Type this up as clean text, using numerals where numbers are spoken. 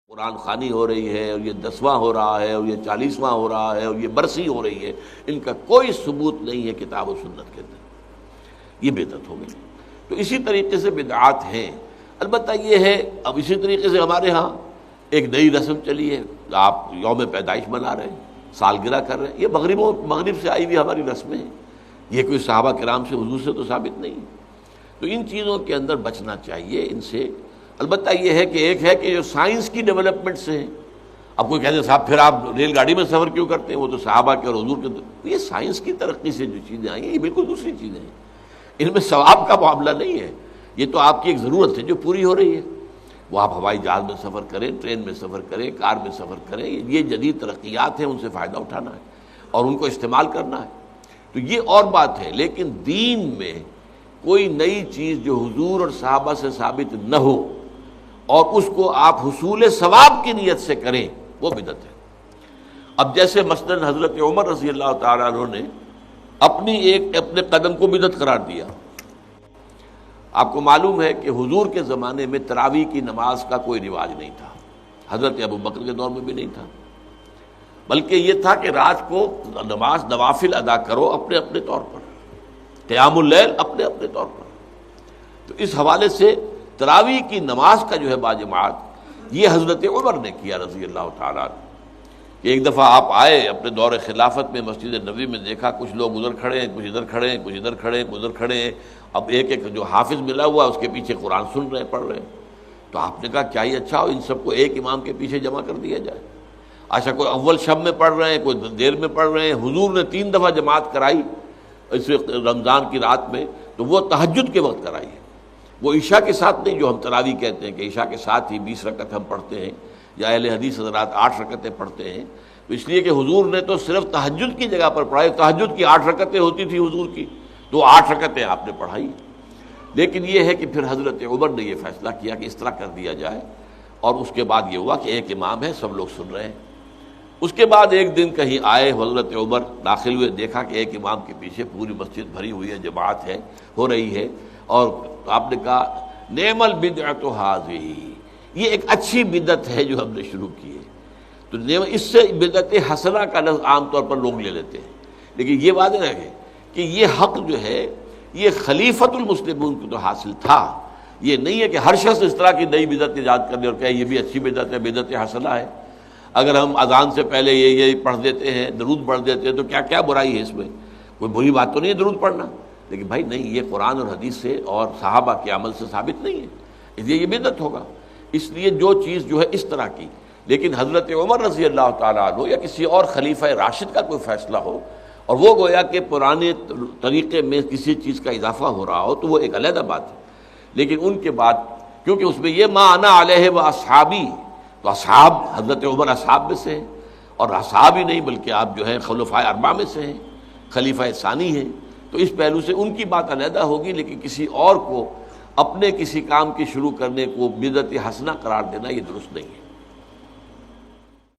قرآن خوانی ہو رہی ہے اور یہ 10واں ہو رہا ہے اور یہ 40واں ہو رہا ہے اور یہ برسی ہو رہی ہے، ان کا کوئی ثبوت نہیں ہے کتاب و سنت کے اندر، یہ بدعت ہو گئی۔ تو اسی طریقے سے بدعات ہیں۔ البتہ یہ ہے اب اسی طریقے سے ہمارے ہاں ایک نئی رسم چلی ہے، آپ یوم پیدائش منا رہے ہیں، سالگرہ کر رہے ہیں، یہ مغرب سے آئی ہوئی ہماری رسمیں ہیں، یہ کوئی صحابہ کرام سے حضور سے تو ثابت نہیں ہے۔ تو ان چیزوں کے اندر بچنا چاہیے ان سے۔ البتہ یہ ہے کہ ایک ہے کہ جو سائنس کی ڈیولپمنٹ سے ہیں، اب کوئی کہتے ہیں صاحب پھر آپ ریل گاڑی میں سفر کیوں کرتے ہیں، وہ تو صحابہ کے اور حضور کے، یہ سائنس کی ترقی سے جو چیزیں آئی ہیں یہ بالکل دوسری چیزیں ہیں، ان میں ثواب کا معاملہ نہیں ہے، یہ تو آپ کی ایک ضرورت ہے جو پوری ہو رہی ہے۔ وہ آپ ہوائی جہاز میں سفر کریں، ٹرین میں سفر کریں، کار میں سفر کریں، یہ جدید ترقیات ہیں، ان سے فائدہ اٹھانا ہے اور ان کو استعمال کرنا ہے، تو یہ اور بات ہے۔ لیکن دین میں کوئی نئی چیز جو حضور اور صحابہ سے ثابت نہ ہو اور اس کو آپ حصول ثواب کی نیت سے کریں، وہ بدعت ہے۔ اب جیسے مثلاً حضرت عمر رضی اللہ تعالیٰ عنہ نے اپنے قدم کو بدعت قرار دیا۔ آپ کو معلوم ہے کہ حضور کے زمانے میں تراویح کی نماز کا کوئی رواج نہیں تھا، حضرت ابو بکر کے دور میں بھی نہیں تھا، بلکہ یہ تھا کہ رات کو نوافل ادا کرو اپنے اپنے طور پر، قیام اللیل اپنے اپنے طور پر۔ تو اس حوالے سے تراویح کی نماز کا جو ہے باجماعت یہ حضرت عمر نے کیا رضی اللہ تعالیٰ عنہ۔ کہ ایک دفعہ آپ آئے اپنے دور خلافت میں، مسجد نبوی میں دیکھا کچھ لوگ ادھر کھڑے ہیں، کچھ ادھر کھڑے ہیں، کچھ ادھر کھڑے ہیں، کچھ ادھر کھڑے ہیں، اب ایک ایک جو حافظ ملا ہوا اس کے پیچھے قرآن سن رہے ہیں، پڑھ رہے ہیں۔ تو آپ نے کہا کیا یہ اچھا ہو ان سب کو ایک امام کے پیچھے جمع کر دیا جائے؟ اچھا کوئی اول شب میں پڑھ رہے ہیں، کوئی دیر میں پڑھ رہے ہیں، حضور نے 3 دفعہ جماعت کرائی اس رمضان کی رات میں، تو وہ تہجد کے وقت کرائی ہے، وہ عشاء کے ساتھ نہیں، جو ہم تراویح کہتے ہیں کہ عشاء کے ساتھ ہی 20 رکعت ہم پڑھتے ہیں، یا اہل حدیث حضرات 8 رکعتیں پڑھتے ہیں، تو اس لیے کہ حضور نے تو صرف تہجد کی جگہ پر پڑھائی، تہجد کی 8 رکعتیں ہوتی تھی حضور کی، تو 8 رکعتیں آپ نے پڑھائی۔ لیکن یہ ہے کہ پھر حضرت عمر نے یہ فیصلہ کیا کہ اس طرح کر دیا جائے، اور اس کے بعد یہ ہوا کہ ایک امام ہے، سب لوگ سن رہے ہیں۔ اس کے بعد ایک دن کہیں آئے حضرت عمر، داخل ہوئے، دیکھا کہ ایک امام کے پیچھے پوری مسجد بھری ہوئی ہے، جماعت ہے، ہو رہی ہے، اور آپ نے کہا نعم البدعۃ ھذہ، یہ ایک اچھی بدعت ہے جو ہم نے شروع کی ہے۔ تو اس سے بدعت حسنہ کا لفظ عام طور پر لوگ لے لیتے ہیں، لیکن یہ واضح رہے کہ یہ حق جو ہے یہ خلیفۃ المسلمین کو تو حاصل تھا، یہ نہیں ہے کہ ہر شخص اس طرح کی نئی بدعت ایجاد کر لے اور کہے یہ بھی اچھی بدعت ہے، بدعت حسنہ ہے۔ اگر ہم اذان سے پہلے یہ پڑھ دیتے ہیں، درود پڑھ دیتے ہیں، تو کیا برائی ہے اس میں؟ کوئی بری بات تو نہیں ہے درود پڑھنا، لیکن بھائی نہیں، یہ قرآن اور حدیث سے اور صحابہ کے عمل سے ثابت نہیں ہے، اس لیے یہ بدعت ہوگا۔ اس لیے جو چیز جو ہے اس طرح کی، لیکن حضرت عمر رضی اللہ تعالیٰ عنہ یا کسی اور خلیفہ راشد کا کوئی فیصلہ ہو اور وہ گویا کہ پرانے طریقے میں کسی چیز کا اضافہ ہو رہا ہو، تو وہ ایک علیحدہ بات ہے۔ لیکن ان کے بعد کیونکہ اس میں یہ ما انا علیہ و اصحابی، تو اصحاب حضرت عمر اصحاب میں سے ہیں، اور اصحاب ہی نہیں بلکہ آپ جو ہیں خلفائے اربعہ میں سے ہیں، خلیفہ ثانی ہیں، تو اس پہلو سے ان کی بات علیحدہ ہوگی، لیکن کسی اور کو اپنے کسی کام کی شروع کرنے کو بدعت حسنہ قرار دینا یہ درست نہیں ہے۔